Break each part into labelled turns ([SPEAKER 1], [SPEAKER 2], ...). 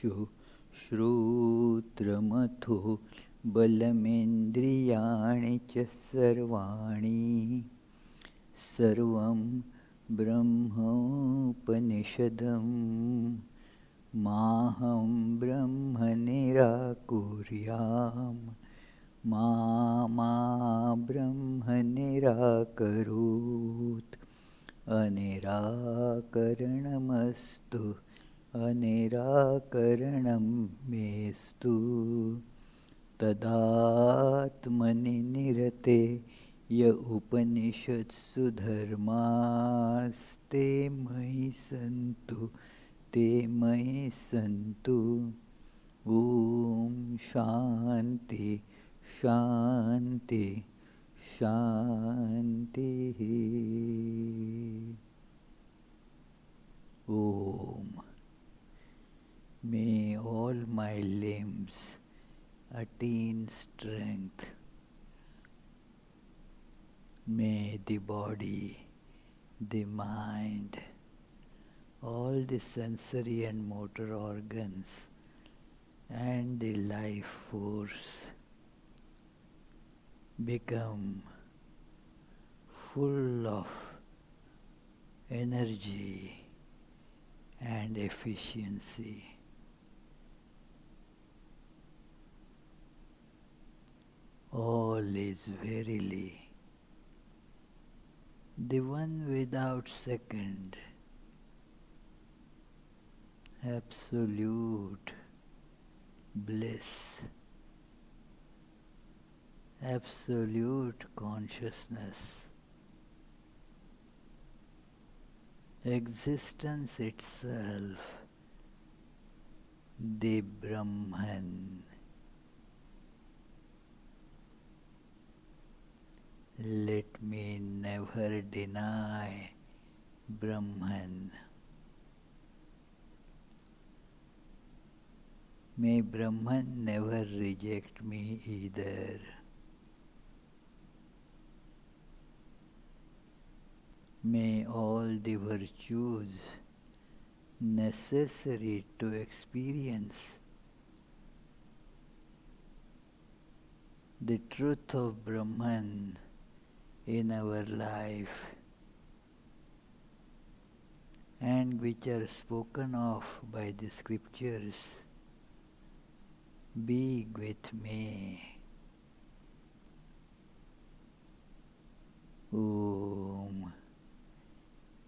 [SPEAKER 1] चक्षुः श्रोत्रमथो बलमिन्द्रियाणि च सर्वाणि सर्वं ब्रह्मोपनिषदं माहं ब्रह्म निराकुर्याम् मा ब्रह्म निराकरोत् अनिराकरणमस्तु अनिराकरणं मेस्तु तदात्मनि निरते य उपनिषत्सु धर्मास्ते मयि सन्तु ते मयि सन्तु ॐ शान्ति शान्ति शान्तिः Om. May all my limbs attain strength. May the body, the mind, all the sensory and motor organs and the life force become full of energy and efficiency. All is verily the one without second, absolute bliss, absolute consciousness, existence itself, the Brahman. Let me never deny Brahman. May Brahman never reject me either. May all the virtues necessary to experience the truth of Brahman in our life and which are spoken of by the scriptures be with me. Om.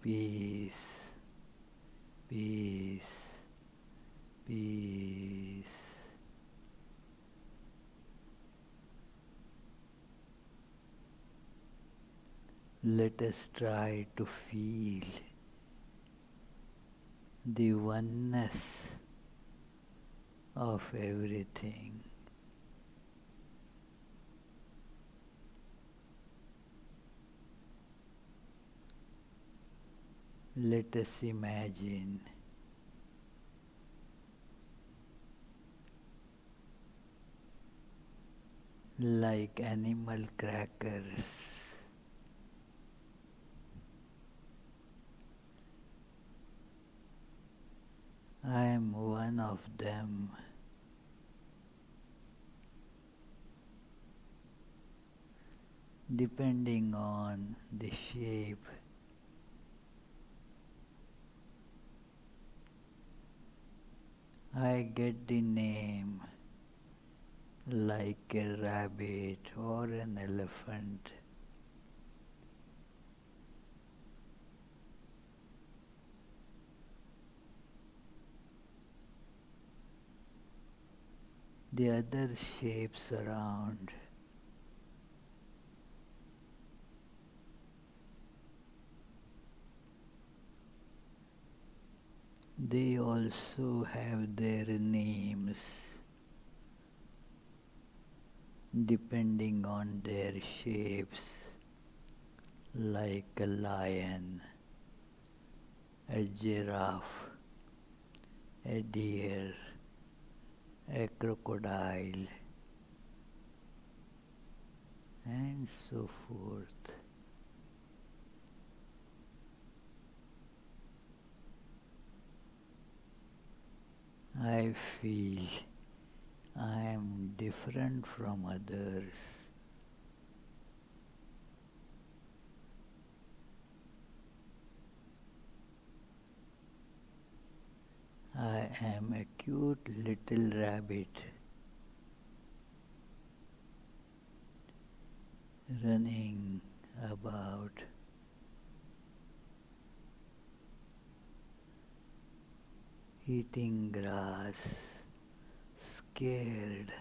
[SPEAKER 1] Peace, peace, peace. Let us try to feel the oneness of everything. Let us imagine like animal crackers. I am one of them. Depending on the shape, I get the name like a rabbit or an elephant. The other shapes around they also have their names depending on their shapes, like a lion, a giraffe, a deer, a crocodile, and so forth. I feel I am different from others. I am a cute little rabbit running about, eating grass, scared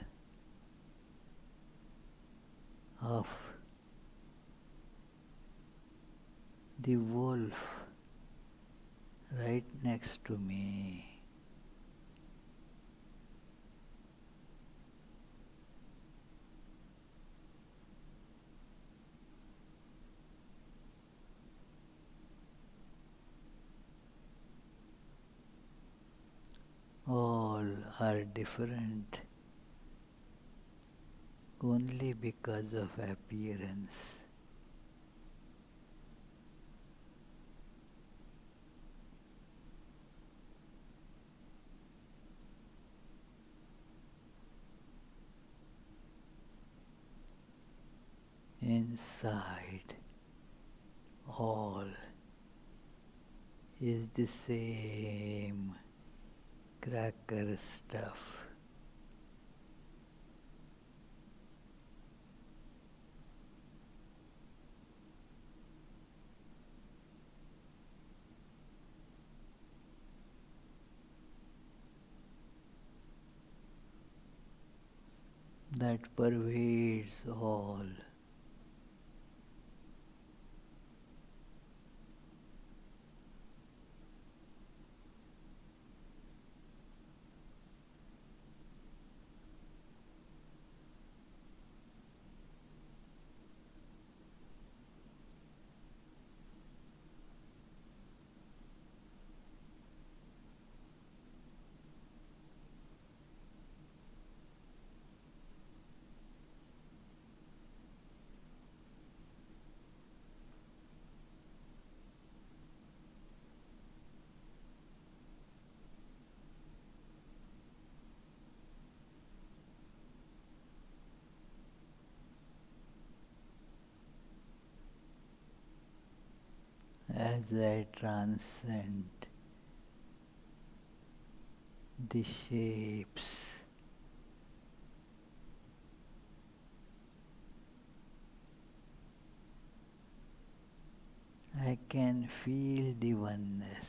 [SPEAKER 1] of the wolf right next to me. All are different only because of appearance. Inside, all is the same cracker stuff. That pervades all. As I transcend the shapes, I can feel the oneness.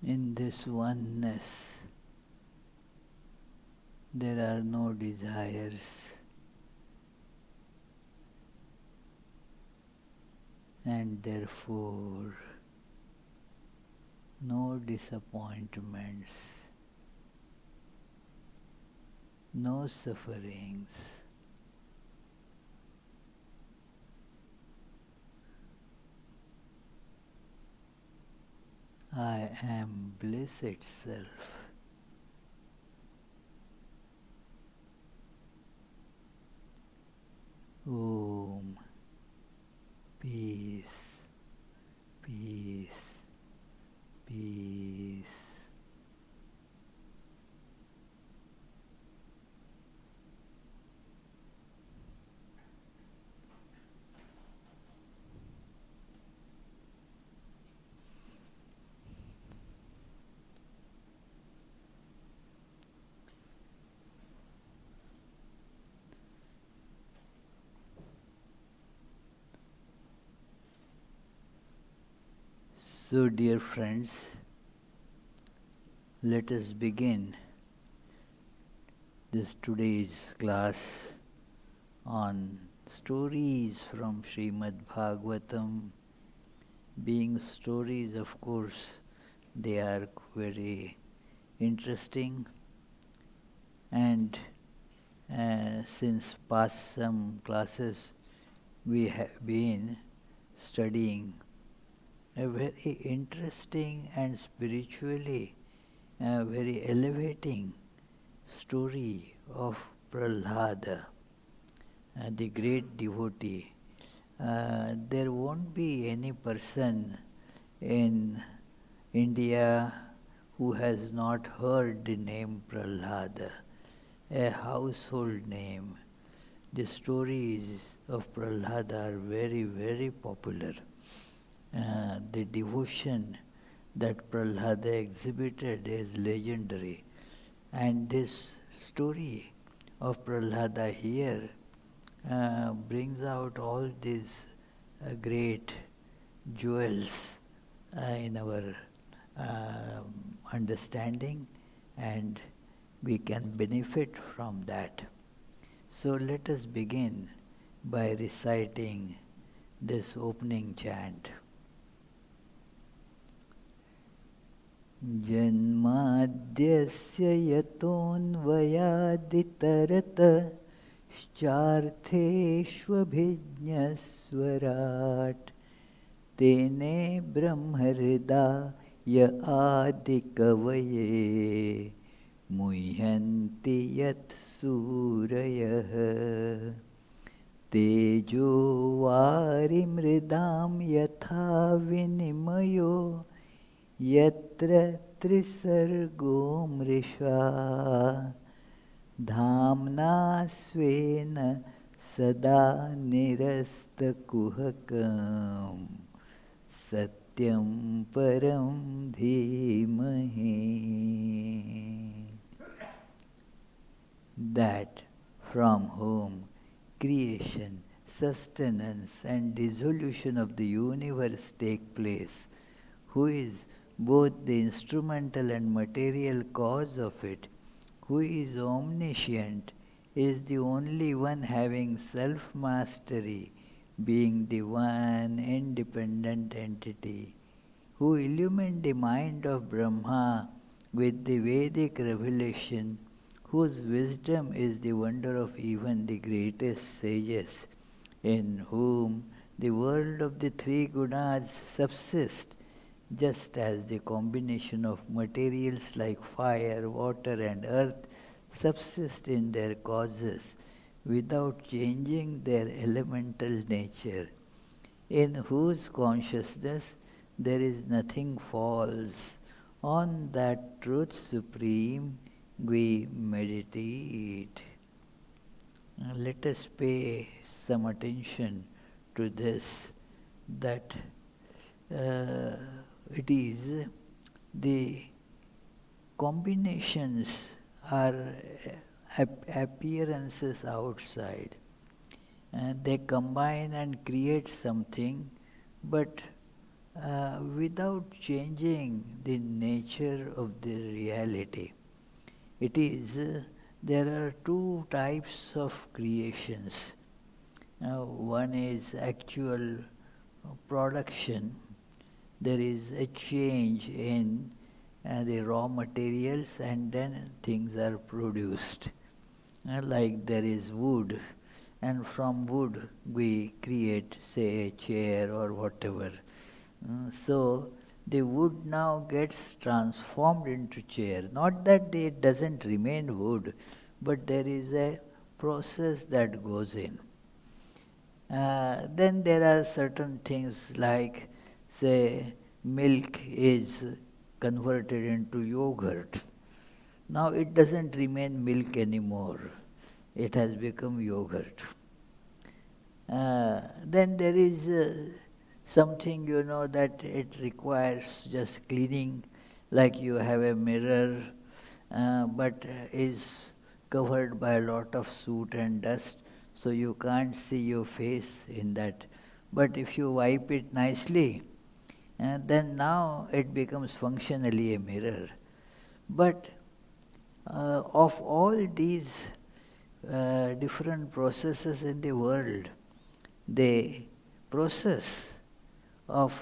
[SPEAKER 1] In this oneness, there are no desires and therefore no disappointments, no sufferings. I am bliss itself. Om. Peace, peace, peace. So, dear friends, let us begin this today's class on stories from Srimad Bhagavatam. Being stories, of course, they are very interesting, and since past some classes we have been studying a very interesting and spiritually very elevating story of Prahlada, the great devotee. There won't be any person in India who has not heard the name Prahlada, a household name. The stories of Prahlada are very, very popular. The devotion that Prahlada exhibited is legendary. And this story of Prahlada here brings out all these great jewels in our understanding, and we can benefit from that. So let us begin by reciting this opening chant. जन्माद्यस्य यतोऽन्वयादितरतश्चार्थेष्वभिज्ञस्वराट् तेने ब्रह्महृदाय आदिकवये मुह्यन्ति यत् सूरयः तेजो वारिमृदां यथा विनिमयो यत्र त्रिसर्गो मृषा धाम्ना स्वेन सदा निरस्तकुहकं सत्यं परं धीमहि. That from whom creation, sustenance and dissolution of the universe take place, who is both the instrumental and material cause of it, who is omniscient, is the only one having self-mastery, being the one independent entity, who illumined the mind of Brahma with the Vedic revelation, whose wisdom is the wonder of even the greatest sages, in whom the world of the three gunas subsists, just as the combination of materials like fire, water and earth subsist in their causes without changing their elemental nature, in whose consciousness there is nothing false. On that truth supreme we meditate. Now let us pay some attention to this, that it is the combinations are appearances outside, and they combine and create something, but without changing the nature of the reality. It is, there are two types of creations. One is actual production. There is a change in the raw materials, and then things are produced. Like there is wood, and from wood we create, say, a chair or whatever. So the wood now gets transformed into chair. Not that it doesn't remain wood, but there is a process that goes in. Then there are certain things like, say, milk is converted into yogurt. Now it doesn't remain milk anymore. It has become yogurt. Then there is something, that it requires just cleaning, like you have a mirror, but is covered by a lot of soot and dust, so you can't see your face in that. But if you wipe it nicely, and then now it becomes functionally a mirror. But of all these different processes in the world, the process of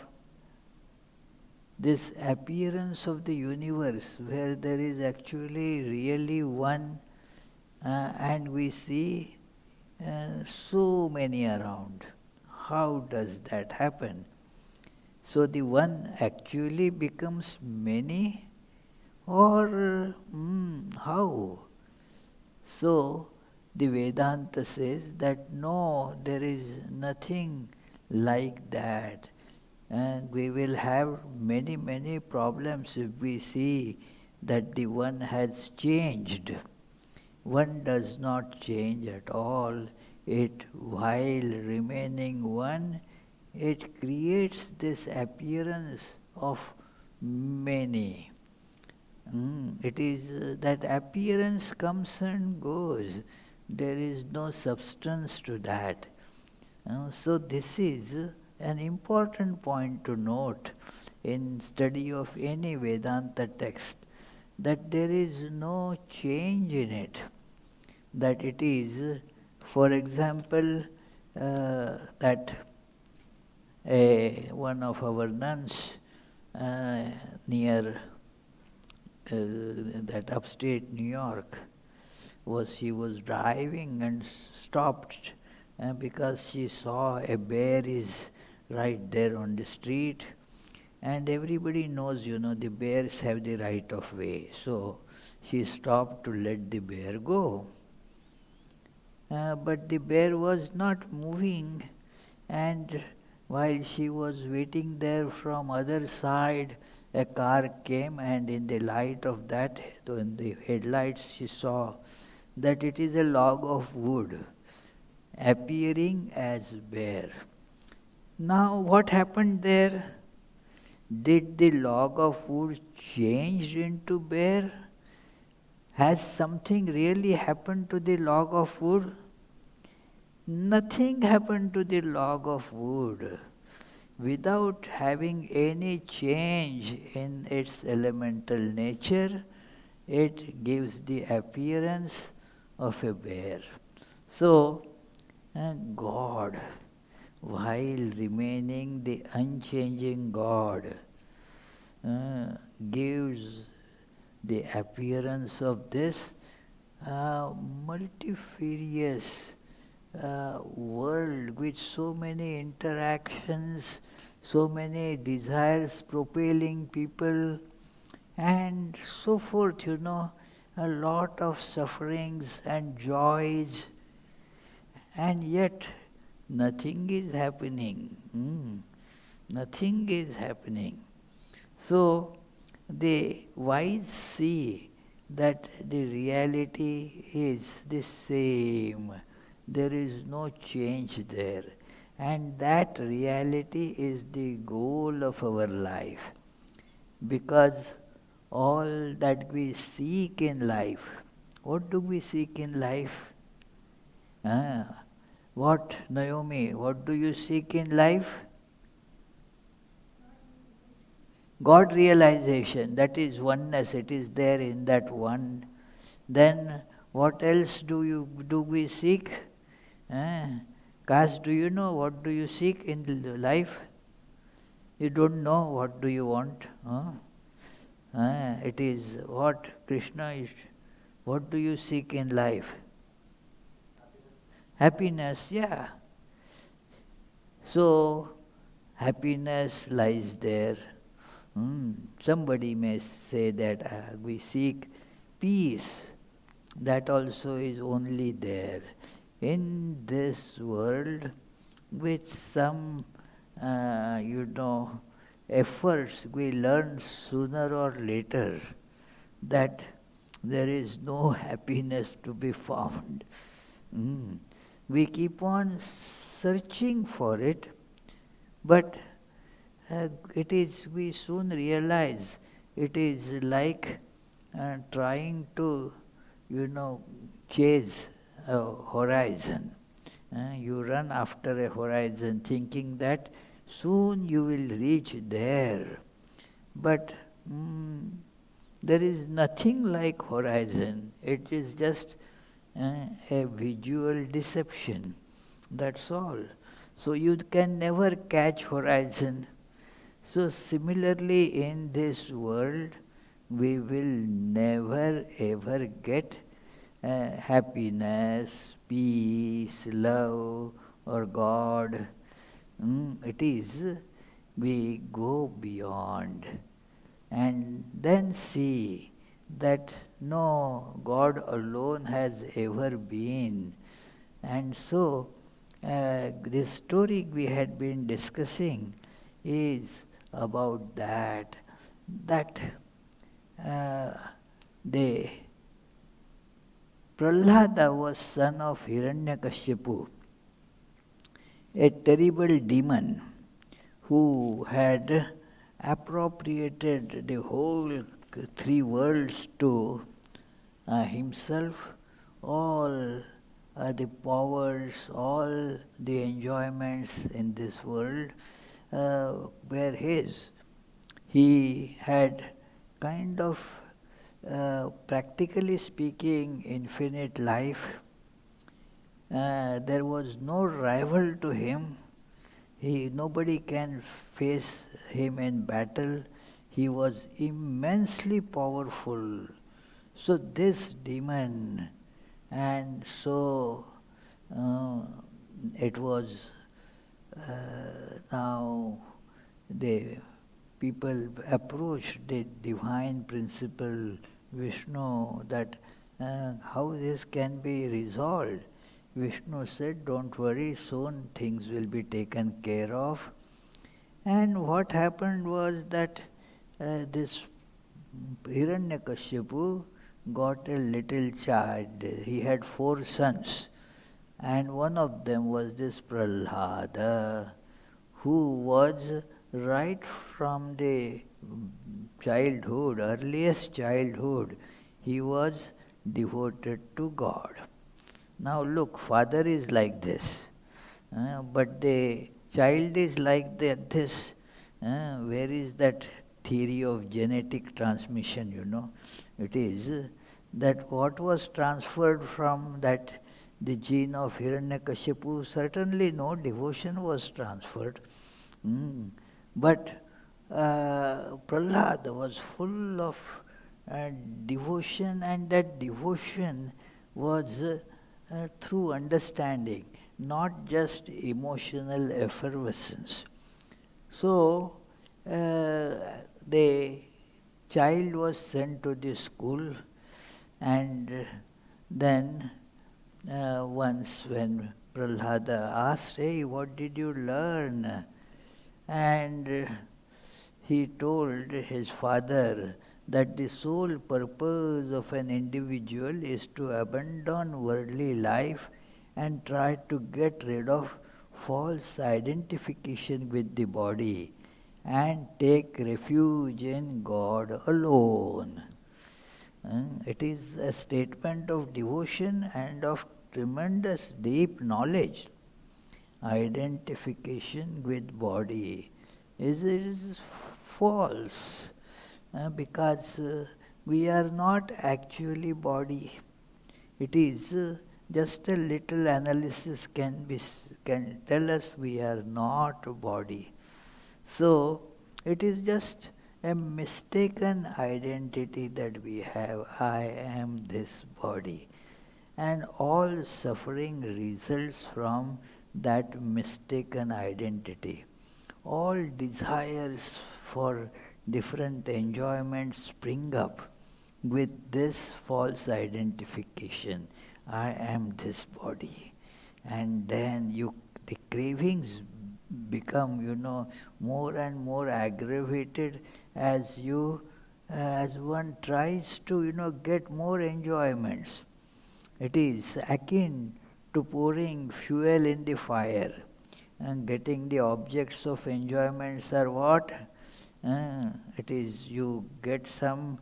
[SPEAKER 1] this appearance of the universe, where there is actually really one, and we see so many around. How does that happen? So the one actually becomes many, or how? So the Vedanta says that no, there is nothing like that. And we will have many, many problems if we see that the one has changed. One does not change at all. It, while remaining one, it creates this appearance of many. It is that appearance comes and goes. There is no substance to that. So this is an important point to note in study of any Vedanta text, that there is no change in it. That it is, for example, that one of our nuns near that upstate New York, she was driving and stopped because she saw a bear is right there on the street, and everybody knows, the bears have the right of way. So she stopped to let the bear go. But the bear was not moving, and while she was waiting there, from other side a car came, and in the light of that, in the headlights, she saw that it is a log of wood appearing as bear. Now what happened there? Did the log of wood change into bear? Has something really happened to the log of wood? Nothing happened to the log of wood. Without having any change in its elemental nature, it gives the appearance of a bear. So, God, while remaining the unchanging God, gives the appearance of this multifarious world with so many interactions, so many desires propelling people, and so forth, a lot of sufferings and joys, and yet nothing is happening. Nothing is happening. So the wise see that the reality is the same. There is no change there. And that reality is the goal of our life. Because all that we seek in life, what do we seek in life? What, Naomi, what do you seek in life? God realization, that is oneness, it is there in that one. Then what else do we seek? Caste, do you know what do you seek in life? You don't know what do you want. It is what Krishna is. What do you seek in life? Happiness, yeah. So happiness lies there. Somebody may say that we seek peace. That also is only there. In this world, with some, efforts, we learn sooner or later that there is no happiness to be found. We keep on searching for it, but we soon realize it is like trying to, chase a horizon. You run after a horizon thinking that Soon you will reach there. But there is nothing like horizon. It is just a visual deception. That's all. So you can never catch horizon. So similarly in this world, we will never ever get happiness, peace, love, or God. It is we go beyond and then see that no, God alone has ever been. And so, this story we had been discussing is about that uh, the Prahlada was son of Hiranyakashipu, a terrible demon who had appropriated the whole three worlds to himself, all the powers, all the enjoyments in this world were his. He had kind of, practically speaking, infinite life. There was no rival to him. Nobody can face him in battle. He was immensely powerful. So this demon, and so uh, it was now the people approached the divine principle Vishnu that how this can be resolved. Vishnu said, don't worry, soon things will be taken care of. And what happened was that this Hiranyakashipu got a little child. He had 4 sons, and one of them was this Prahlada, who was right from the childhood, earliest childhood, he was devoted to God. Now look, father is like this, but the child is like this. Where is that theory of genetic transmission, It is that what was transferred from that the gene of Hiranyakashipu, certainly no devotion was transferred. But Prahlad was full of uh, devotion, and that devotion was through understanding, not just emotional effervescence. So the child was sent to the school, and then once when Prahlada asked, hey, what did you learn? And he told his father that the sole purpose of an individual is to abandon worldly life and try to get rid of false identification with the body and take refuge in God alone. It is a statement of devotion and of tremendous deep knowledge. Identification with body is false because we are not actually body. It is just a little analysis can tell us we are not body. So it is just a mistaken identity that we have. I am this body. And all suffering results from that mistaken identity. All desires for different enjoyments spring up with this false identification. I am this body. And then the cravings become, more and more aggravated as as one tries to, get more enjoyments. It is akin to pouring fuel in the fire and getting the objects of enjoyments are what? It is you get some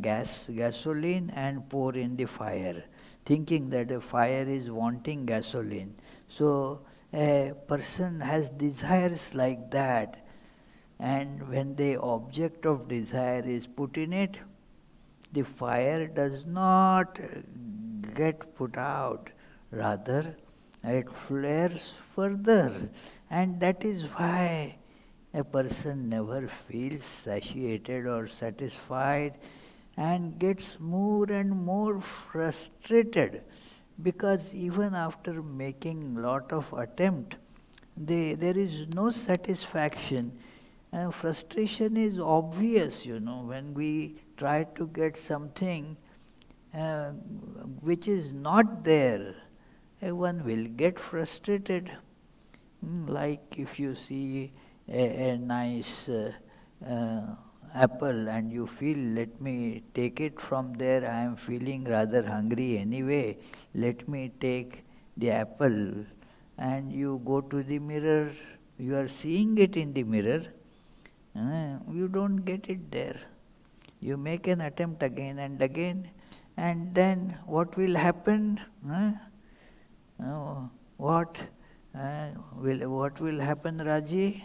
[SPEAKER 1] gasoline and pour in the fire, thinking that a fire is wanting gasoline. So a person has desires like that, and when the object of desire is put in it, the fire does not get put out, rather it flares further, and that is why a person never feels satiated or satisfied and gets more and more frustrated, because even after making lot of attempt, there is no satisfaction. Frustration is obvious, when we try to get something uh, which is not there, one will get frustrated. Like if you see a nice apple and you feel, let me take it from there, I am feeling rather hungry anyway, let me take the apple, and you go to the mirror, you are seeing it in the mirror, you don't get it there. You make an attempt again and again, and then what will happen? Oh, what what will happen, Raji?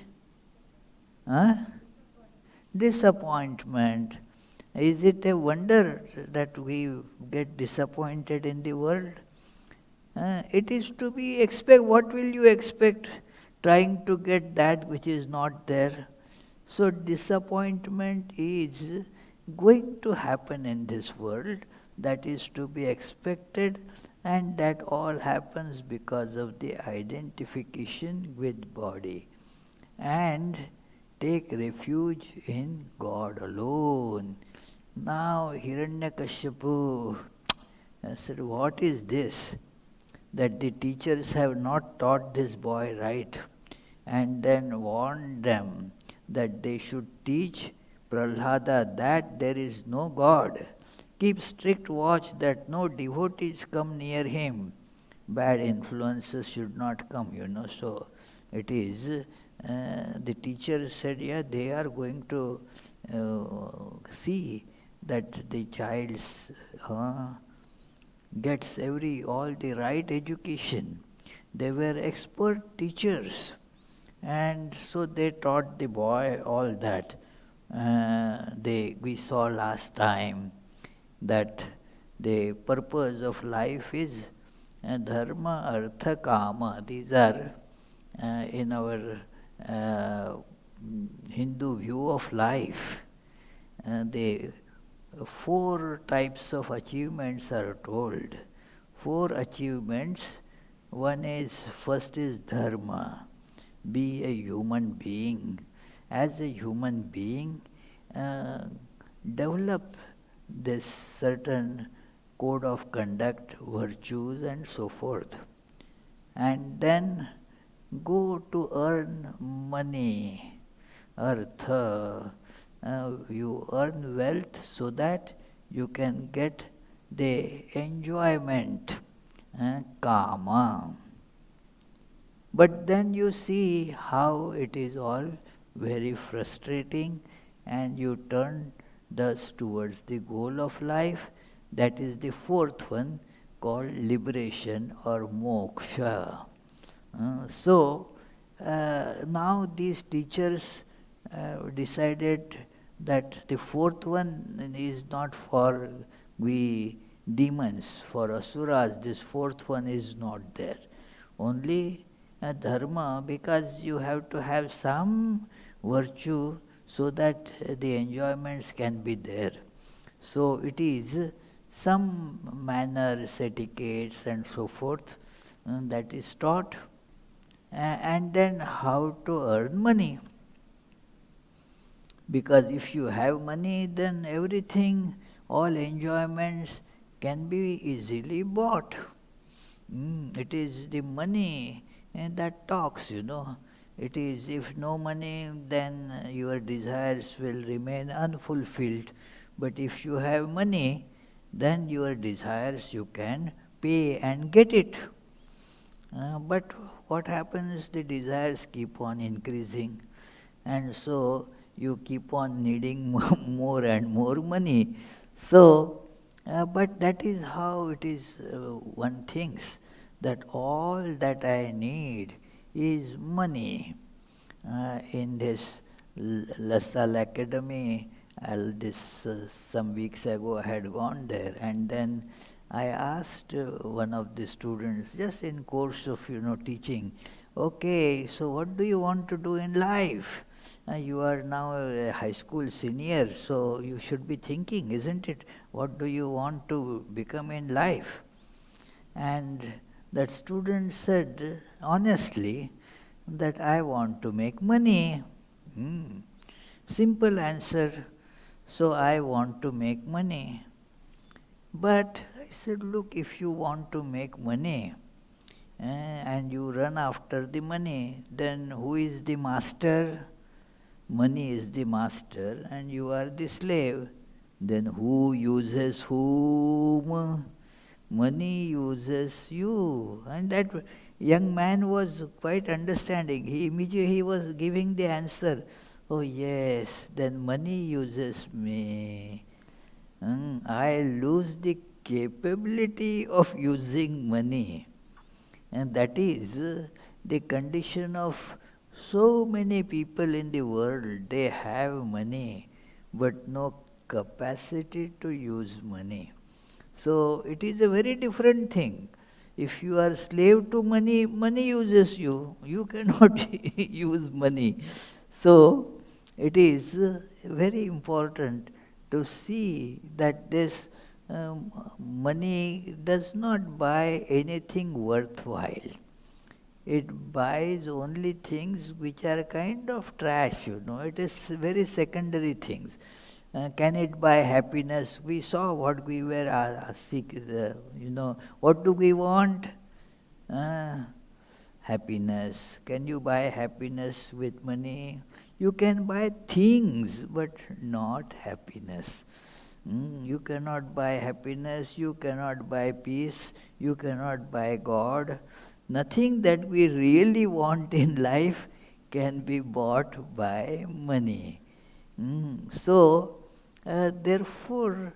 [SPEAKER 1] Huh? Disappointment. Is it a wonder that we get disappointed in the world? It is to be expect. What will you expect? Trying to get that which is not there. So disappointment is going to happen in this world. That is to be expected, and that all happens because of the identification with body. And take refuge in God alone. Now Hiranyakashipu said, what is this? That the teachers have not taught this boy right, and then warned them that they should teach Prahlada that there is no God. Keep strict watch that no devotees come near him. Bad influences should not come, So it is, the teacher said, yeah, they are going to see that the child gets all the right education. They were expert teachers, and so they taught the boy all that. We saw last time that the purpose of life is dharma, artha, kama. These are in our Hindu view of life. The four types of achievements are told. Four achievements. First is dharma. Be a human being. As a human being, uh, develop this certain code of conduct, virtues, and so forth. And then go to earn money, artha. You earn wealth so that you can get the enjoyment, kama. But then you see how it is all very frustrating, and you turn thus towards the goal of life. That is the fourth one, called liberation or moksha. Now these teachers decided that the fourth one is not for we demons, for asuras. This fourth one is not there. Only dharma, because you have to have some virtue so that the enjoyments can be there. So it is some manners, etiquettes, and so forth that is taught. And then how to earn money. Because if you have money, then everything, all enjoyments can be easily bought. It is the money that talks, It is, if no money, then your desires will remain unfulfilled. But if you have money, then your desires you can pay and get it. But what happens? The desires keep on increasing, and so you keep on needing more and more money. So, but that is how it is. One thinks that all that I need is money. In this LaSalle Academy, some weeks ago I had gone there, and then I asked one of the students, just in course of teaching, okay, so what do you want to do in life? You are now a high school senior, so you should be thinking, isn't it? What do you want to become in life? And that student said honestly that I want to make money. Hmm. Simple answer. So I want to make money. But I said, look, if you want to make money and you run after the money, then who is the master? Money is the master and you are the slave. Then who uses whom? Money uses you. And that young man was quite understanding. He immediately was giving the answer. Oh yes, then money uses me. I lose the capability of using money. And that is the condition of so many people in the world. They have money, but no capacity to use money. So it is a very different thing. If you are slave to money, money uses you. You cannot use money. So it is very important to see that this money does not buy anything worthwhile. It buys only things which are kind of trash, It is very secondary things. Can it buy happiness? We saw what we were what do we want? Uh, Happiness. Can you buy happiness with money? You can buy things, but not happiness. You cannot buy happiness, you cannot buy peace, you cannot buy God. Nothing that we really want in life can be bought by money. Therefore,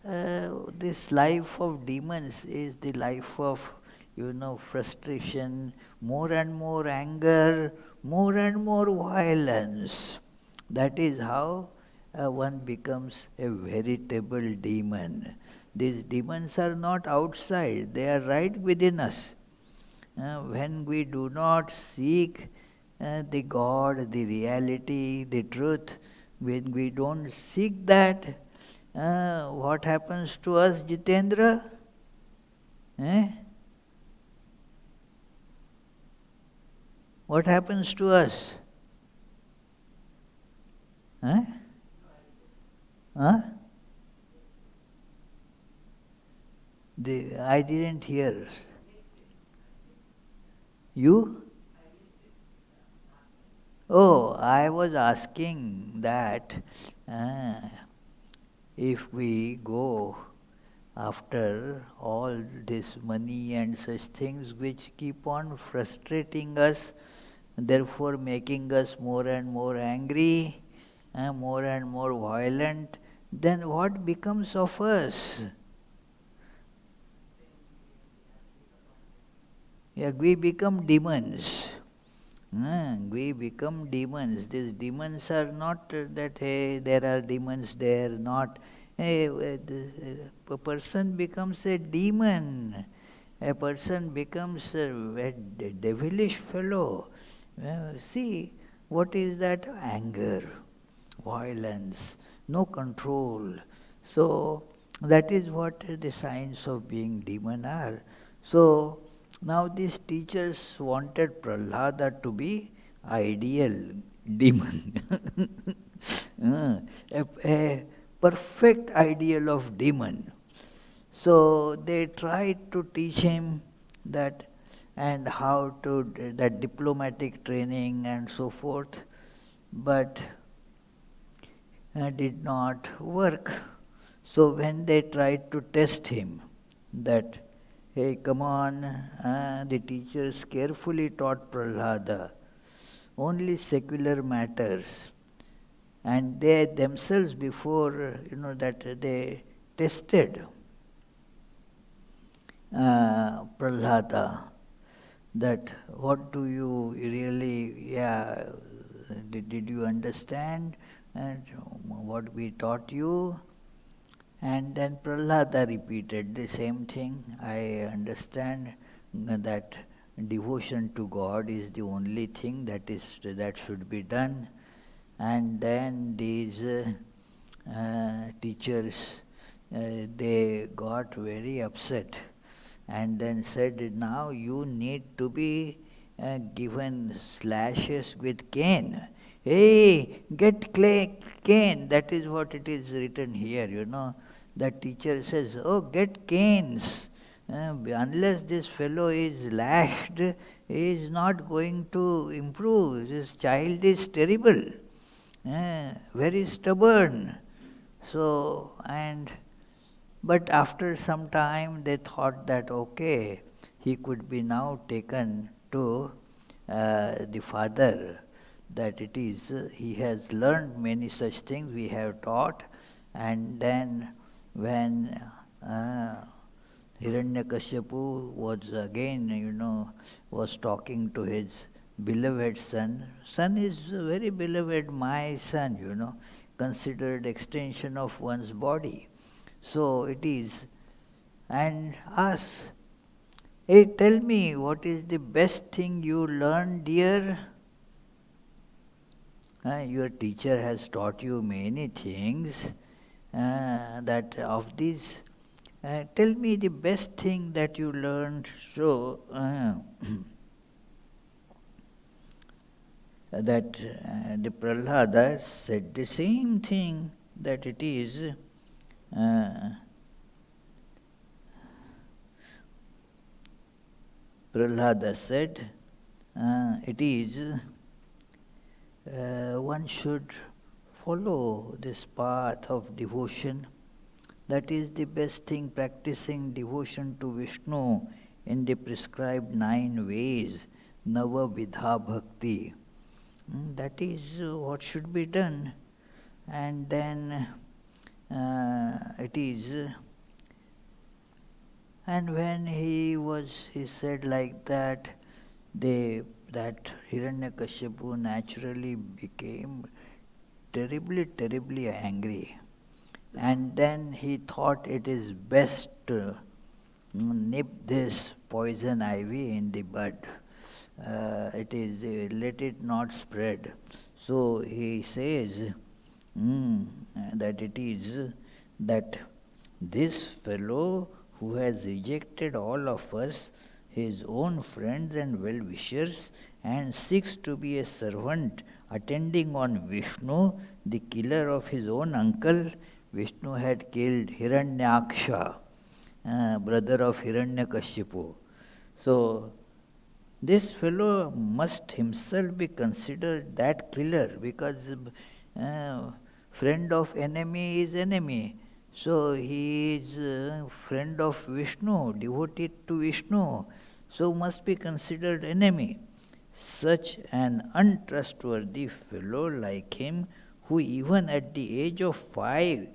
[SPEAKER 1] this life of demons is the life of, frustration, more and more anger, more and more violence. That is how one becomes a veritable demon. These demons are not outside, they are right within us. When we do not seek the God, the reality, the truth, when we don't seek that, what happens to us, Jitendra? Eh? What happens to us? Huh? Huh? I didn't hear. You? Oh, I was asking that uh, if we go after all this money and such things which keep on frustrating us, therefore making us more and more angry, more and more violent, then what becomes of us? Yeah, we become demons. We become demons. These demons are not that, hey, there are demons there, not. Hey, a person becomes a demon. A person becomes a devilish fellow. See, what is that? Anger, violence, no control. So, that is what the signs of being demon are. So, now these teachers wanted Prahlada to be ideal demon. A perfect ideal of demon. So they tried to teach him that and how to that diplomatic training and so forth, but did not work. So when they tried to test him, that hey, come on, the teachers carefully taught Prahlada only secular matters, and they themselves before that they tested Prahlada. that what do you really, did you understand and what we taught you? And then Prahlada repeated the same thing. I understand that devotion to God is the only thing that should be done. And then these teachers, they got very upset and then said, now you need to be given slashes with cane. Hey, get cane. That is what it is written here, The teacher says, oh, get canes. Unless this fellow is lashed, he is not going to improve. This child is terrible, very stubborn. But after some time they thought that okay, he could be now taken to the father, that it is, he has learned many such things we have taught. And then when Hiranyakashipu was again, was talking to his beloved son. Son is very beloved, my son, considered extension of one's body. So it is. And ask, hey, tell me, what is the best thing you learned, dear? Your teacher has taught you many things. That of these, tell me the best thing that you learned. So, that the Prahlada said the same thing, that it is Prahlada said, it is one should follow this path of devotion. That is the best thing, practicing devotion to Vishnu in the prescribed 9 ways, Nava Vidha Bhakti. That is what should be done. And then it is, and when he said like that, that Hiranyakashipu naturally became terribly, terribly angry. And then he thought it is best to nip this poison ivy in the bud. Let it not spread. So he says that it is that this fellow who has rejected all of us, his own friends and well-wishers, and seeks to be a servant attending on Vishnu, the killer of his own uncle. Vishnu had killed Hiranyaksha, brother of Hiranyakashipu. So, this fellow must himself be considered that killer, because friend of enemy is enemy. So he is friend of Vishnu, devoted to Vishnu, so must be considered enemy. Such an untrustworthy fellow like him, who even at the age of 5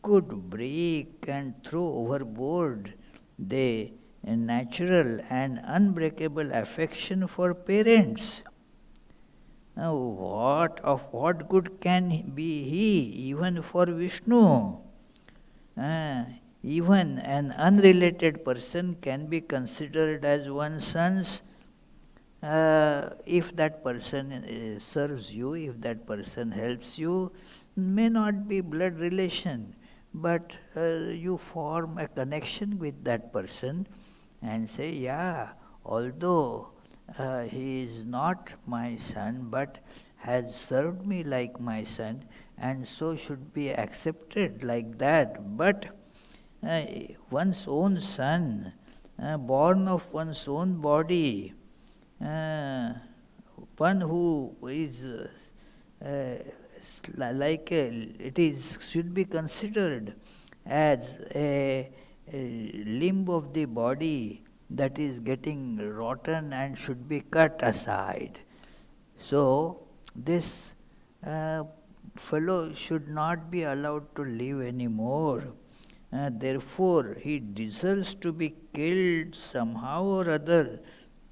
[SPEAKER 1] could break and throw overboard the natural and unbreakable affection for parents. Now, what good can be he, even for Vishnu? Even an unrelated person can be considered as one's son's if that person serves you, if that person helps you. May not be blood relation, but you form a connection with that person and say, yeah, although he is not my son, but has served me like my son, and so should be accepted like that. But one's own son, born of one's own body, one who is should be considered as a limb of the body that is getting rotten and should be cut aside. So this fellow should not be allowed to live anymore. Therefore, he deserves to be killed somehow or other.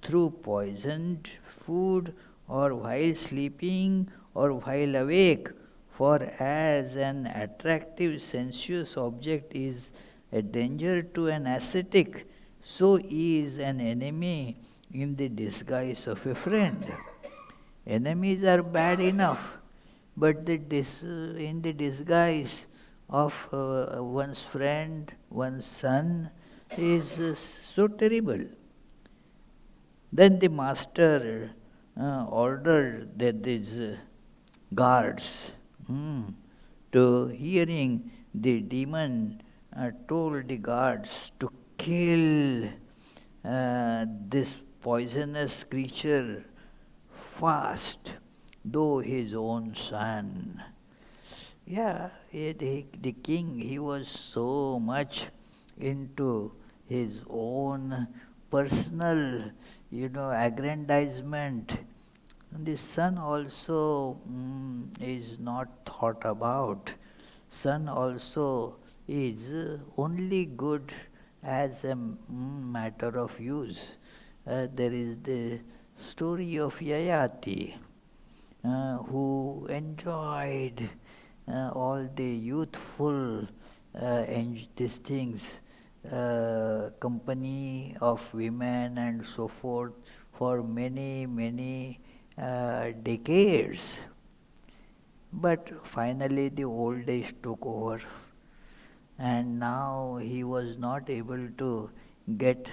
[SPEAKER 1] through poisoned food, or while sleeping, or while awake. For as an attractive sensuous object is a danger to an ascetic, so is an enemy in the disguise of a friend. Enemies are bad enough, but in the disguise of one's friend, one's son, is so terrible. Then the master ordered that these guards, to hearing the demon, told the guards to kill this poisonous creature fast, though his own son. Yeah, the king, he was so much into his own personal, aggrandizement. And the son also is not thought about. Son also is only good as a matter of use. There is the story of Yayati, who enjoyed all the youthful these things, company of women and so forth for many, many decades. But finally the old age took over, and now he was not able to get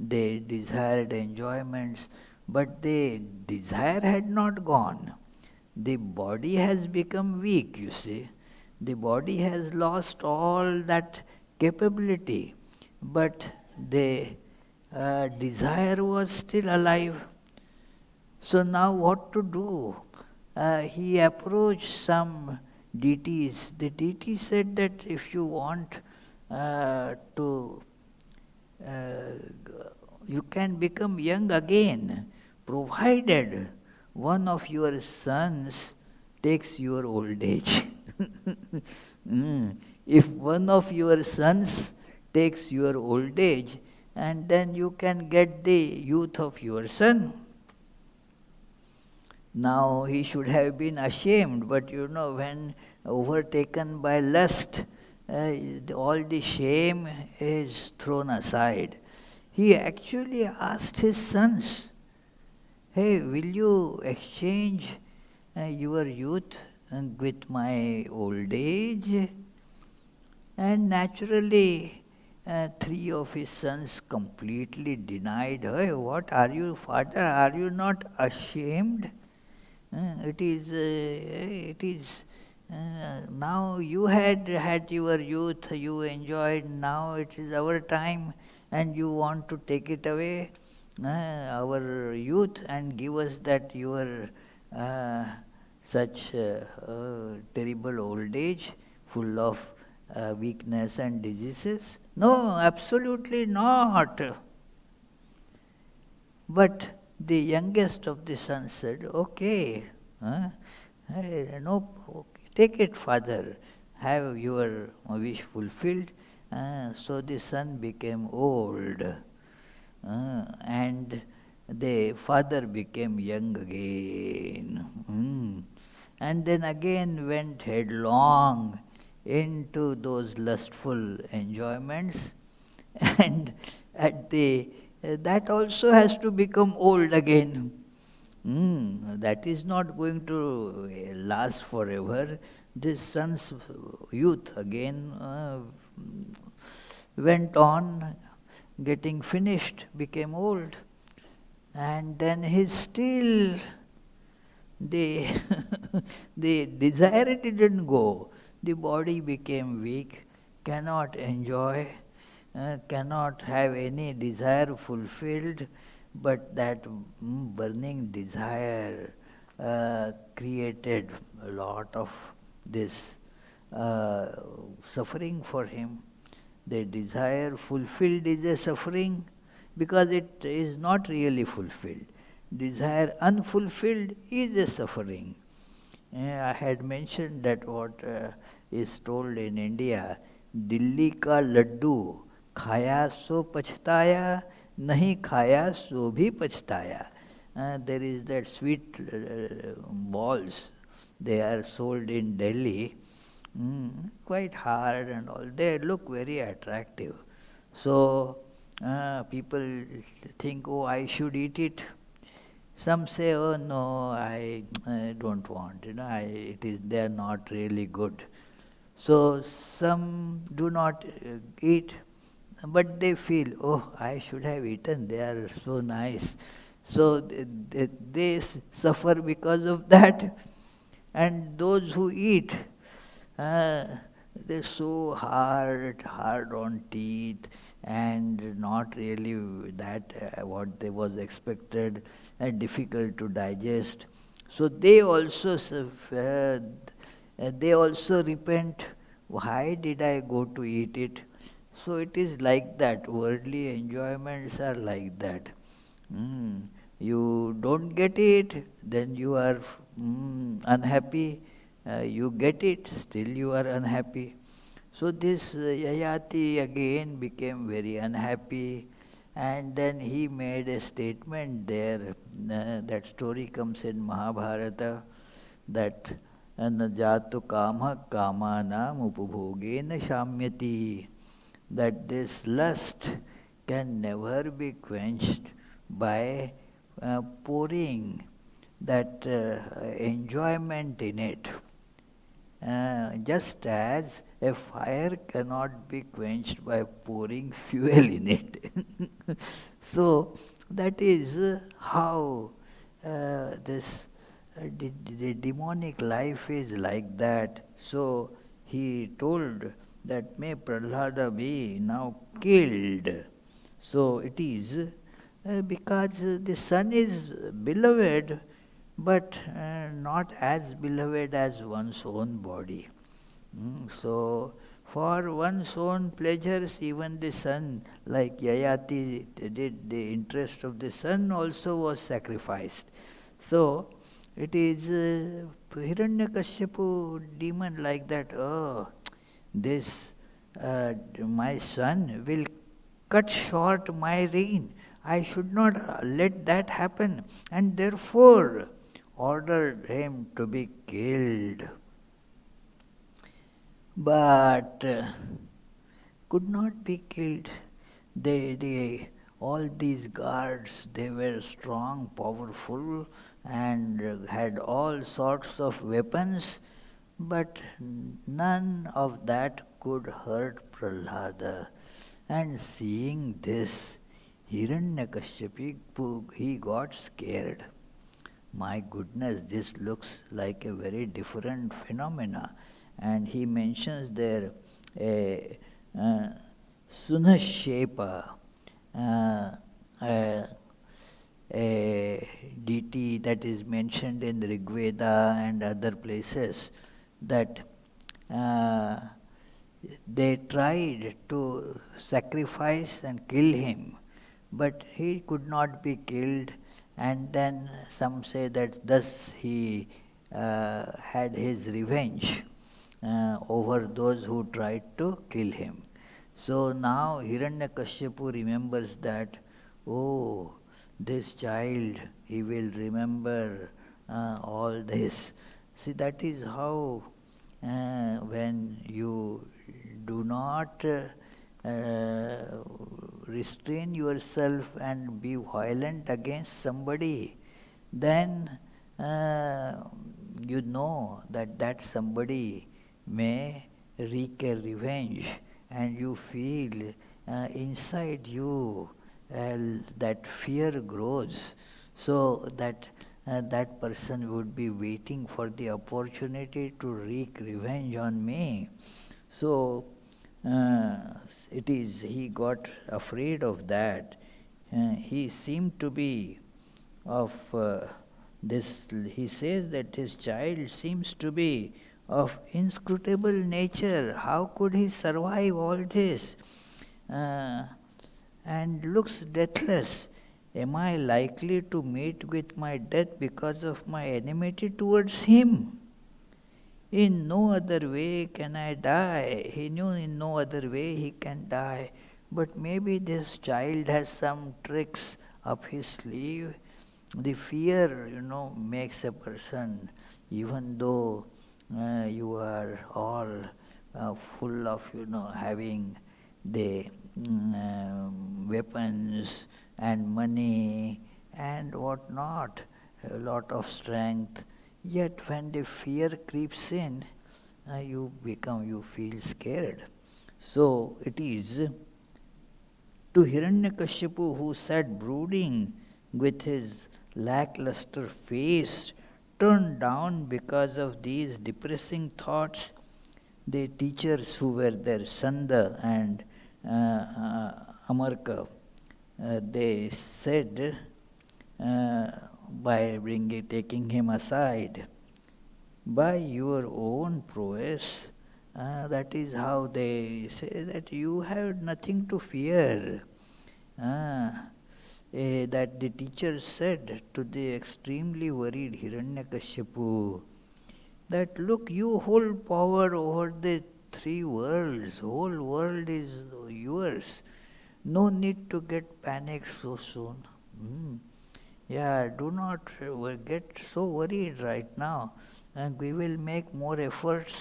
[SPEAKER 1] the desired enjoyments, but the desire had not gone. The body has become weak, you see. The body has lost all that capability, but the desire was still alive. So now what to do? He approached some deities. The deity said that if you want to, you can become young again, provided one of your sons takes your old age. If one of your sons takes your old age, and then you can get the youth of your son. Now he should have been ashamed, but when overtaken by lust, all the shame is thrown aside. He actually asked his sons, "Hey, will you exchange your youth with my old age?" And naturally, three of his sons completely denied. "Hey, what are you, father? Are you not ashamed? It is now you had your youth, you enjoyed, now it is our time, and you want to take it away, our youth, and give us that your such terrible old age, full of weakness and diseases? No, absolutely not." But the youngest of the sons said, "Okay, no, okay, take it, father, have your wish fulfilled." So the son became old, and the father became young again. And then again went headlong into those lustful enjoyments, and at the that also has to become old again. That is not going to last forever. This son's youth again went on, getting finished, became old, and then his still the the desire didn't go. The body became weak, cannot enjoy, cannot have any desire fulfilled, but that burning desire created a lot of this suffering for him. The desire fulfilled is a suffering because it is not really fulfilled. Desire unfulfilled is a suffering. I had mentioned that what is told in India, Dilli ka laddu khaya so pachhtaya, nahi khaya so bhi pachhtaya. There is that sweet balls, they are sold in Delhi, quite hard and all. They look very attractive. So people think, oh, I should eat it. Some say, oh no, I don't want. They are not really good. So some do not eat, but they feel, oh, I should have eaten. They are so nice. So they suffer because of that. And those who eat, uh, they're so hard on teeth, and not really that what they was expected, and difficult to digest. So they also repent. Why did I go to eat it? So it is like that. Worldly enjoyments are like that. You don't get it, then you are unhappy. You get it, still you are unhappy. So this Yayati again became very unhappy, and then he made a statement there. That story comes in Mahabharata, that न जातु कामः कामानाम उपभोगेन शाम्यति, that this lust can never be quenched by pouring that enjoyment in it. Just as a fire cannot be quenched by pouring fuel in it. So that is how this the demonic life is like that. So he told that may Prahlada be now killed. So it is because the son is beloved, but not as beloved as one's own body. So for one's own pleasures, even the son, like Yayati did, the interest of the son also was sacrificed. So it is Hiranyakashipu demon like that. Oh, this my son will cut short my reign. I should not let that happen, and therefore ordered him to be killed. But could not be killed. All these guards, they were strong, powerful, and had all sorts of weapons, but none of that could hurt Prahlada. And seeing this, Hiranyakashipu, he got scared. My goodness, this looks like a very different phenomena. And he mentions there a Sunashepa, a deity that is mentioned in the Rig Veda and other places, that they tried to sacrifice and kill him, but he could not be killed, and then some say that thus he had his revenge over those who tried to kill him. So now Hiranyakashipu remembers that, oh, this child, he will remember all this. See, that is how when you do not restrain yourself and be violent against somebody, then you know that that somebody may wreak a revenge, and you feel inside you that fear grows, so that that person would be waiting for the opportunity to wreak revenge on me. So he got afraid of that. He seemed to be of this, he says that his child seems to be of inscrutable nature. How could he survive all this? And looks deathless. Am I likely to meet with my death because of my enmity towards him? In no other way can I die. He knew in no other way he can die. but maybe this child has some tricks up his sleeve. The fear, makes a person, even though you are all full of, having the weapons and money and what not, a lot of strength. Yet when the fear creeps in, you feel scared. So it is to Hiranyakashipu, who sat brooding with his lackluster face turned down because of these depressing thoughts, the teachers who were there, Sanda and Amarka, they said, by taking him aside, by your own prowess, that is how they say that you have nothing to fear. That the teacher said to the extremely worried Hiranyakashipu, that look, you hold power over the three worlds, whole world is yours. No need to get panicked so soon. Yeah, do not get so worried right now. And we will make more efforts.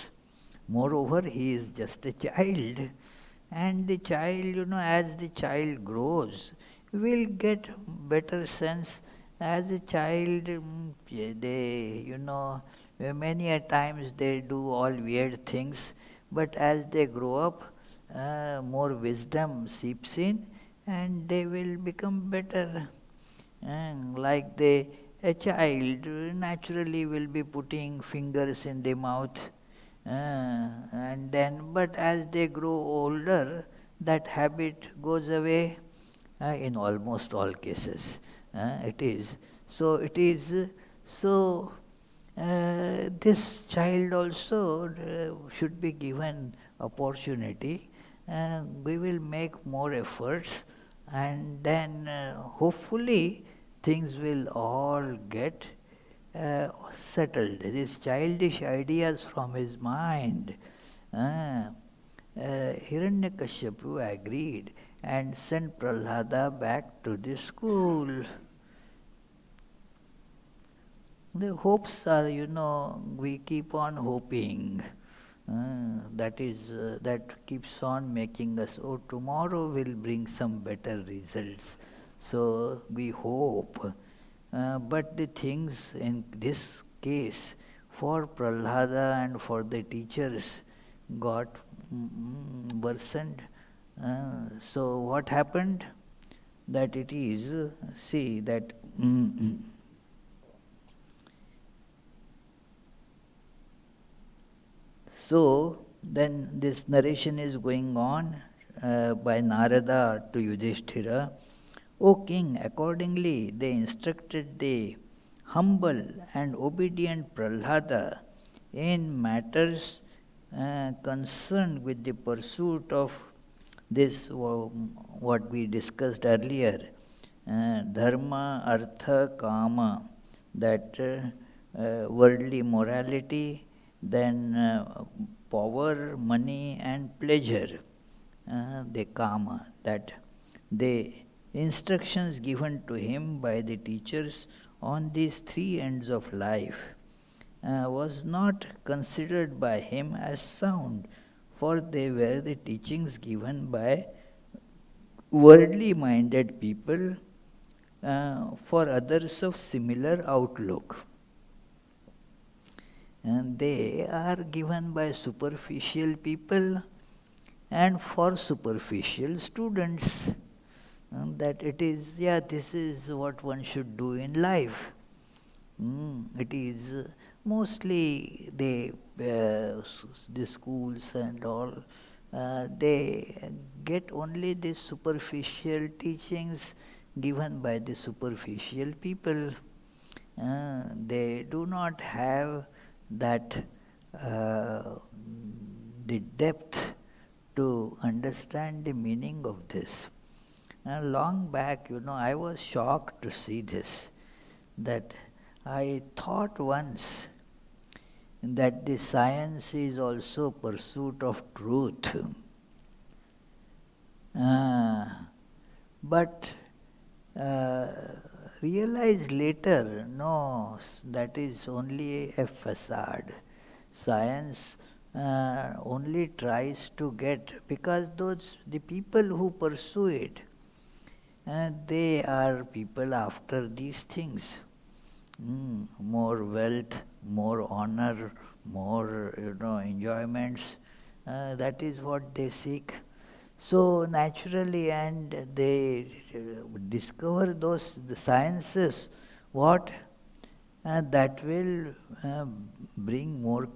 [SPEAKER 1] Moreover, he is just a child. And the child, as the child grows, will get better sense. As a child, they, many a times they do all weird things. But as they grow up, more wisdom seeps in and they will become better. Like a child naturally will be putting fingers in the mouth, and then, but as they grow older, that habit goes away. In almost all cases, it is. So it is. So this child also should be given opportunity. We will make more efforts, and then hopefully things will all get settled. These childish ideas from his mind. Hiranyakashipu agreed and sent Prahlada back to the school. The hopes are, we keep on hoping. That keeps on making us, oh, tomorrow will bring some better results. So we hope. But the things in this case, for Prahlada and for the teachers, got worsened. So what happened? That it is, see, that so then this narration is going on by Narada to Yudhishthira. O king, accordingly they instructed the humble and obedient Prahlada in matters concerned with the pursuit of this, what we discussed earlier, dharma, artha, kama, that worldly morality, then power, money and pleasure, the kama, that the instructions given to him by the teachers on these three ends of life was not considered by him as sound, for they were the teachings given by worldly minded people for others of similar outlook. And they are given by superficial people and for superficial students. And that it is, this is what one should do in life. It is mostly the schools and all, they get only the superficial teachings given by the superficial people. They do not have that the depth to understand the meaning of this. Long back, I was shocked to see this, that I thought once that the science is also pursuit of truth. but uh, realize later, no, that is only a facade. Science only tries to get, because the people who pursue it, they are people after these things. More wealth, more honor, more enjoyments. That is what they seek. So naturally, and they discover the sciences, what that will bring more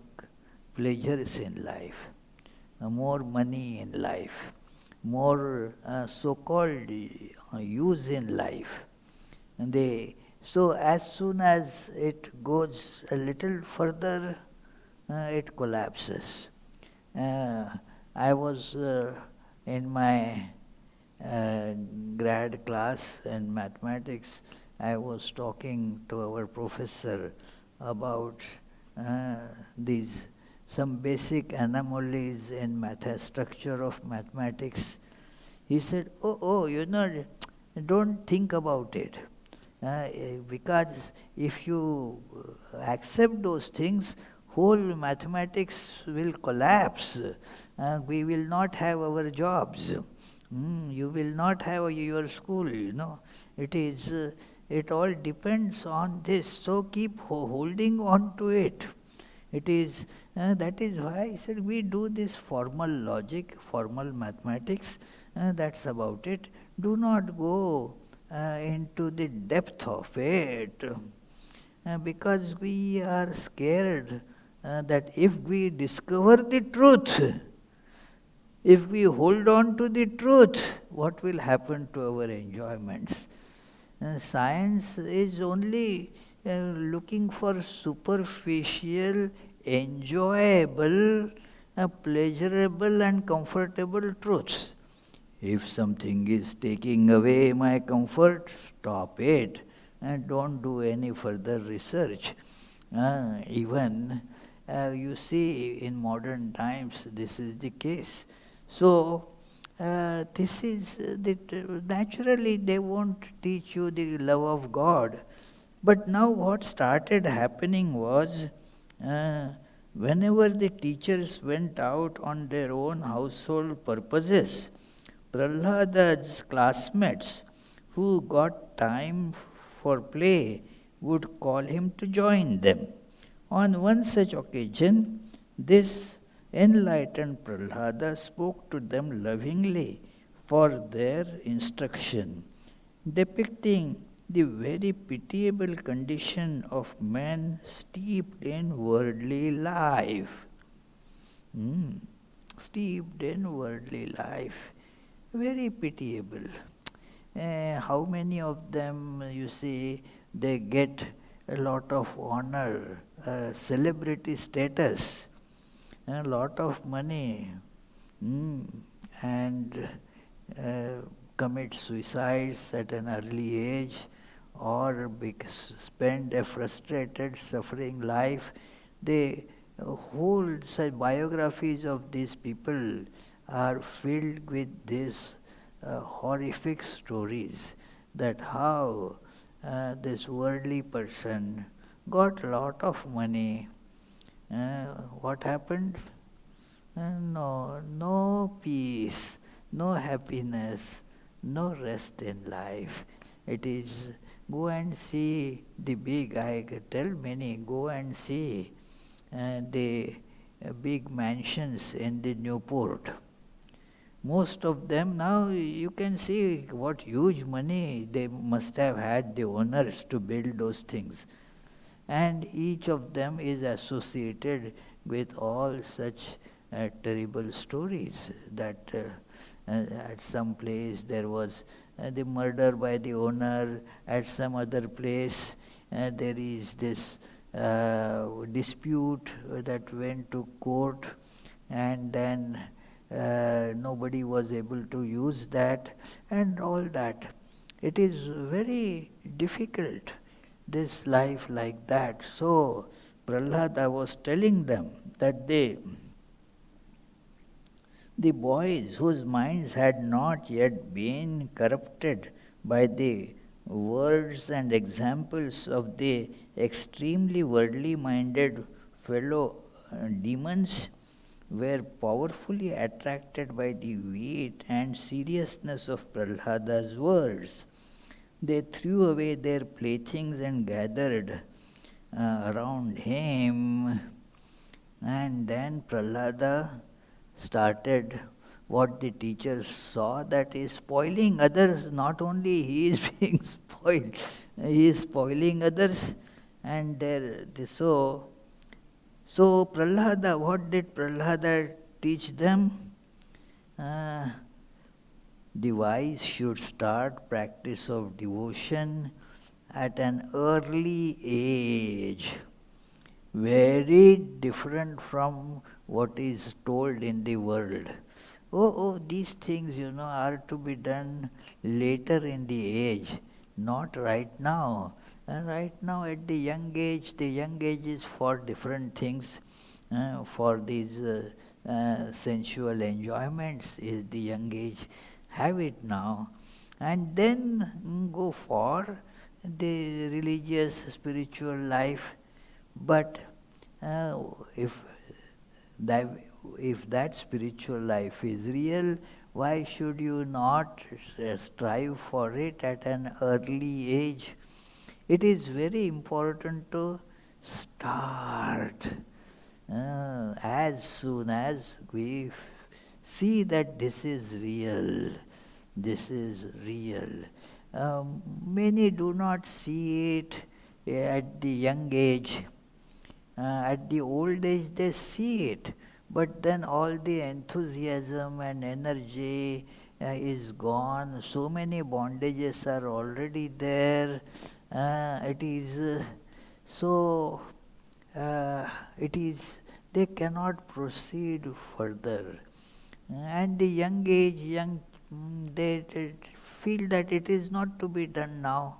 [SPEAKER 1] pleasures in life, more money in life, more so-called use in life. And so as soon as it goes a little further, it collapses. Uh, I was in my uh, grad class in mathematics. I was talking to our professor about uh, these some basic anomalies in structure of mathematics. He said, oh, don't think about it. Because if you accept those things, whole mathematics will collapse. We will not have our jobs. You will not have your school. It all depends on this. So keep holding on to it. That is why I said we do this formal logic, formal mathematics. That's about it. Do not go into the depth of it, because we are scared that if we discover the truth, if we hold on to the truth, what will happen to our enjoyments? Science is only looking for superficial, enjoyable, pleasurable and comfortable truths. If something is taking away my comfort, stop it and don't do any further research. Even you see in modern times this is the case. So this is naturally they won't teach you the love of God. But now what started happening was, uh, whenever the teachers went out on their own household purposes, Prahlada's classmates who got time for play would call him to join them. On one such occasion, this enlightened Prahlada spoke to them lovingly for their instruction, depicting the very pitiable condition of men steeped in worldly life. Steeped in worldly life. Very pitiable. How many of them, you see, they get a lot of honor, celebrity status, a lot of money, and uh, commit suicides at an early age, or spend a frustrated, suffering life. They whole biographies of these people are filled with these horrific stories, that how this worldly person got lot of money. What happened? No peace, no happiness, no rest in life. It is go and see the big, I tell many, go and see the big mansions in the Newport. Most of them now you can see what huge money they must have had, the owners, to build those things. And each of them is associated with all such terrible stories, that at some place there was the murder by the owner, at some other place there is this dispute that went to court, and then nobody was able to use that, and all that. It is very difficult, this life like that. So Prahlada was telling them that The boys whose minds had not yet been corrupted by the words and examples of the extremely worldly minded fellow demons were powerfully attracted by the weight and seriousness of Prahlada's words. They threw away their playthings and gathered around him, and then Prahlada started what the teacher saw, that is spoiling others. Not only he is being spoiled, he is spoiling others. And so Prahlada, what did Prahlada teach them? Uh, the wise should start practice of devotion at an early age, very different from what is told in the world. These things, are to be done later in the age, not right now. And right now, at the young age is for different things, for these sensual enjoyments is the young age. Have it now, and then go for the religious, spiritual life. But uh, if that if that spiritual life is real, why should you not strive for it at an early age? It is very important to start as soon as we see that this is real. This is real. Many do not see it at the young age. At the old age they see it, but then all the enthusiasm and energy is gone. So many bondages are already there. It is so it is they cannot proceed further. And the young age, they feel that it is not to be done now.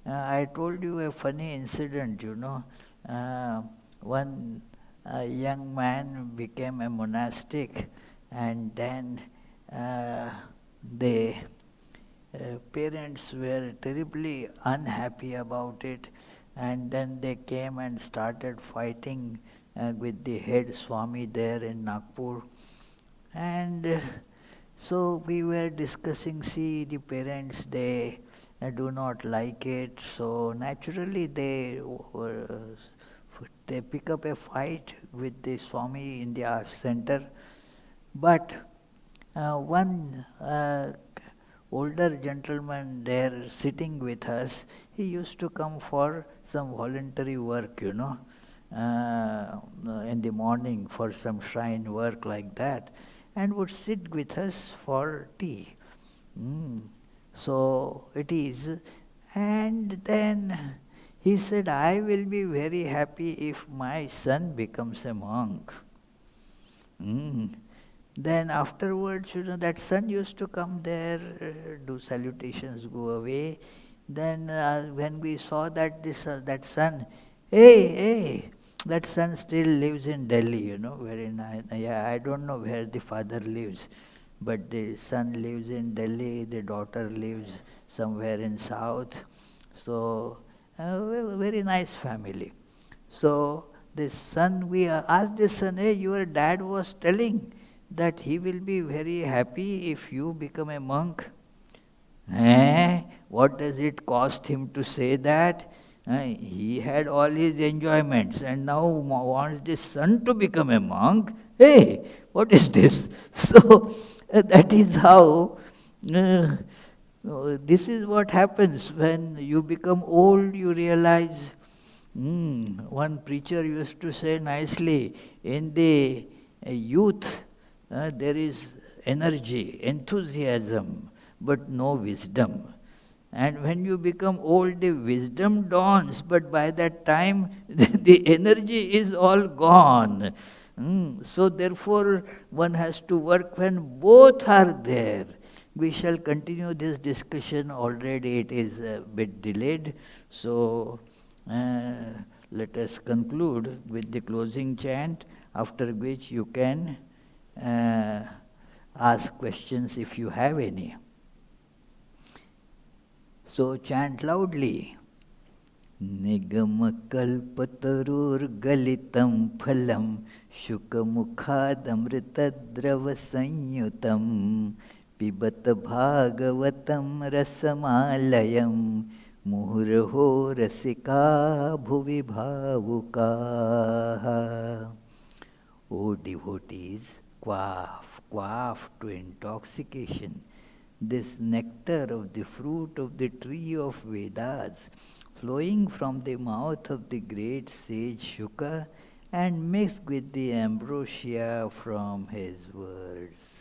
[SPEAKER 1] I told you a funny incident, one young man became a monastic, and then the parents were terribly unhappy about it, and then they came and started fighting with the head Swami there in Nagpur. And so we were discussing, see, the parents, they do not like it, so naturally they pick up a fight with the Swami in the center. But one older gentleman there sitting with us, he used to come for some voluntary work, in the morning for some shrine work like that, and would sit with us for tea. So it is. And then he said, I will be very happy if my son becomes a monk. Then afterwards, that son used to come there, do salutations, go away. Then when we saw that that son, hey, that son still lives in Delhi, very nice. Yeah, I don't know where the father lives, but the son lives in Delhi, the daughter lives somewhere in south. So, very nice family. So, the son, we asked the son, hey, your dad was telling that he will be very happy if you become a monk. What does it cost him to say that? He had all his enjoyments and now wants the son to become a monk. Hey, what is this? So that is how, this is what happens when you become old, you realize. One preacher used to say nicely, in the youth there is energy, enthusiasm, but no wisdom. And when you become old, the wisdom dawns, but by that time the energy is all gone. So therefore, one has to work when both are there. We shall continue this discussion. Already it is a bit delayed. So let us conclude with the closing chant, after which you can ask questions if you have any. So chant loudly. निगमकल्पतरुर्गलितं फलं शुकमुखादमृतद्रवसंयुतं पिबत भागवतं रसमालयं मुहुर्हो रसिका भुवि भावुकाः. O devotees, quaff to intoxication this nectar of the fruit of the tree of Vedas, flowing from the mouth of the great sage Shuka and mixed with the ambrosia from his words.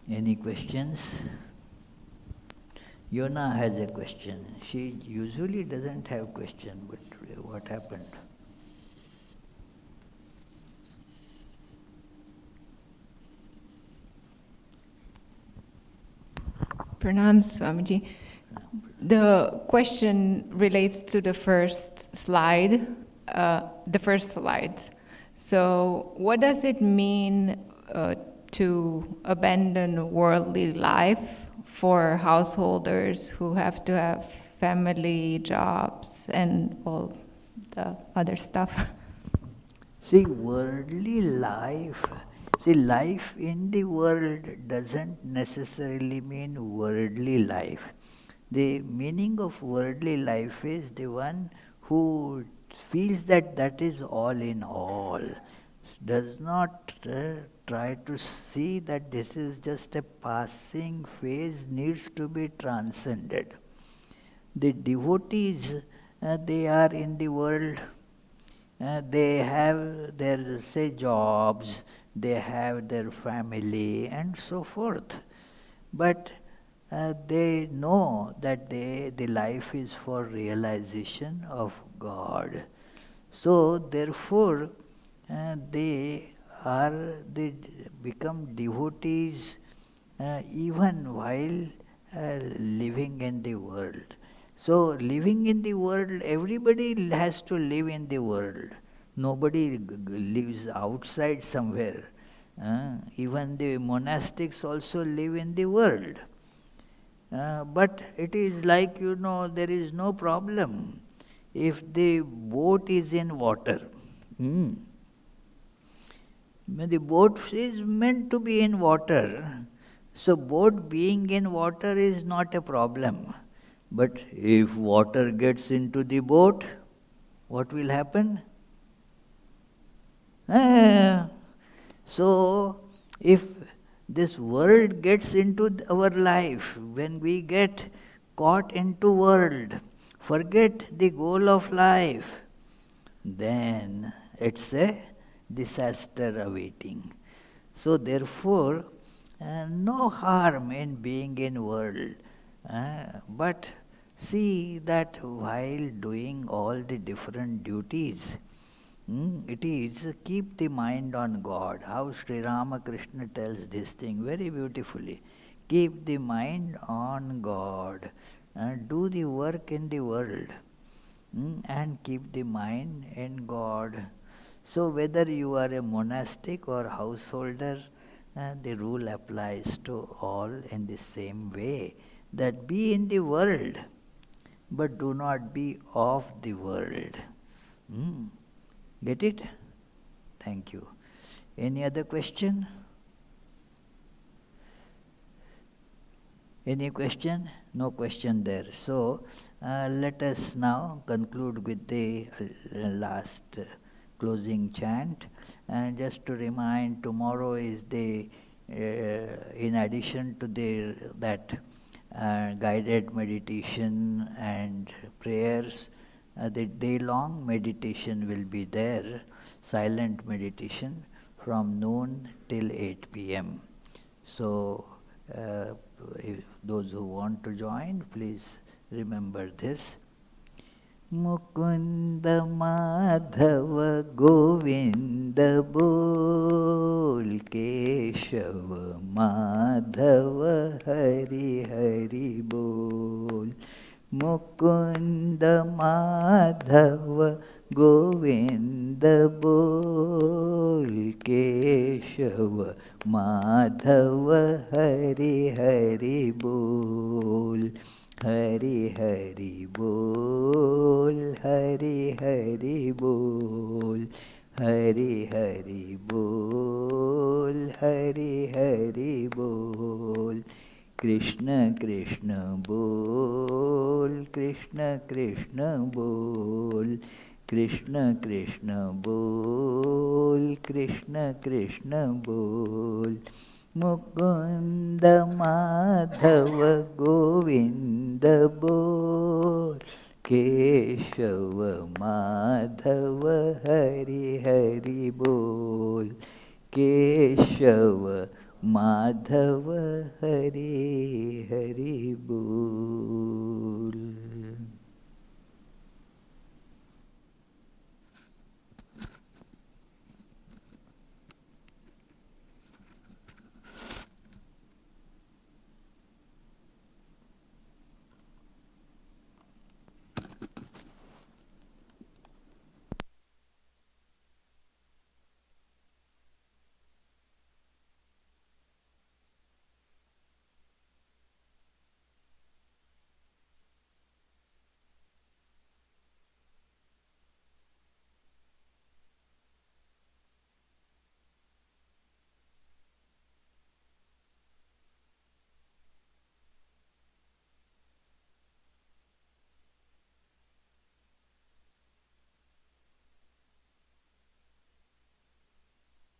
[SPEAKER 1] Any questions? Yona has a question. She usually doesn't have question, but what happened?
[SPEAKER 2] Pranam, Swamiji. The question relates to the first slide, So what does it mean to abandon worldly life for householders who have to have family, jobs, and all the other stuff?
[SPEAKER 1] See, worldly life, life in the world doesn't necessarily mean worldly life. The meaning of worldly life is the one who feels that that is all in all, does not try to see that this is just a passing phase, needs to be transcended. The devotees, they are in the world, they have their, say, jobs, they have their family and so forth. But they know that the life is for realization of God. So therefore, they become devotees even while living in the world. So living in the world, everybody has to live in the world. Nobody lives outside somewhere. Even the monastics also live in the world. But it is like, there is no problem if the boat is in water. The boat is meant to be in water. So boat being in water is not a problem. But if water gets into the boat, what will happen? So if this world gets into our life, when we get caught into world, forget the goal of life, then it's a disaster awaiting. So therefore, no harm in being in world, but see that while doing all the different duties, it is keep the mind on God. How Sri Ramakrishna tells this thing very beautifully. Keep the mind on God. Do the work in the world. And keep the mind in God. So whether you are a monastic or householder, the rule applies to all in the same way. That be in the world, but do not be of the world. Get it? Thank you. Any other question? Any question? No question there. So, let us now conclude with the last closing chant. And just to remind, tomorrow is the, in addition to that guided meditation and prayers, the day-long meditation will be there, silent meditation from noon till 8 p.m. So, if those who want to join, please remember this. Mukunda Madhava Govinda Bol Keshava Madhava Hari Hari Bol Mukunda Madhava Govind बोल, केशव माधव हरि हरि बोल, हरि हरि बोल, हरि हरि बोल, हरि हरि बोल, हरि हरि बोल। कृष्ण कृष्ण बोल, कृष्ण कृष्ण बोल, कृष्ण कृष्ण बोल, कृष्ण कृष्ण बोल। मुकुंद माधव गोविंद बोल, केशव माधव हरि हरि बोल, केशव माधव हरि हरि बोल।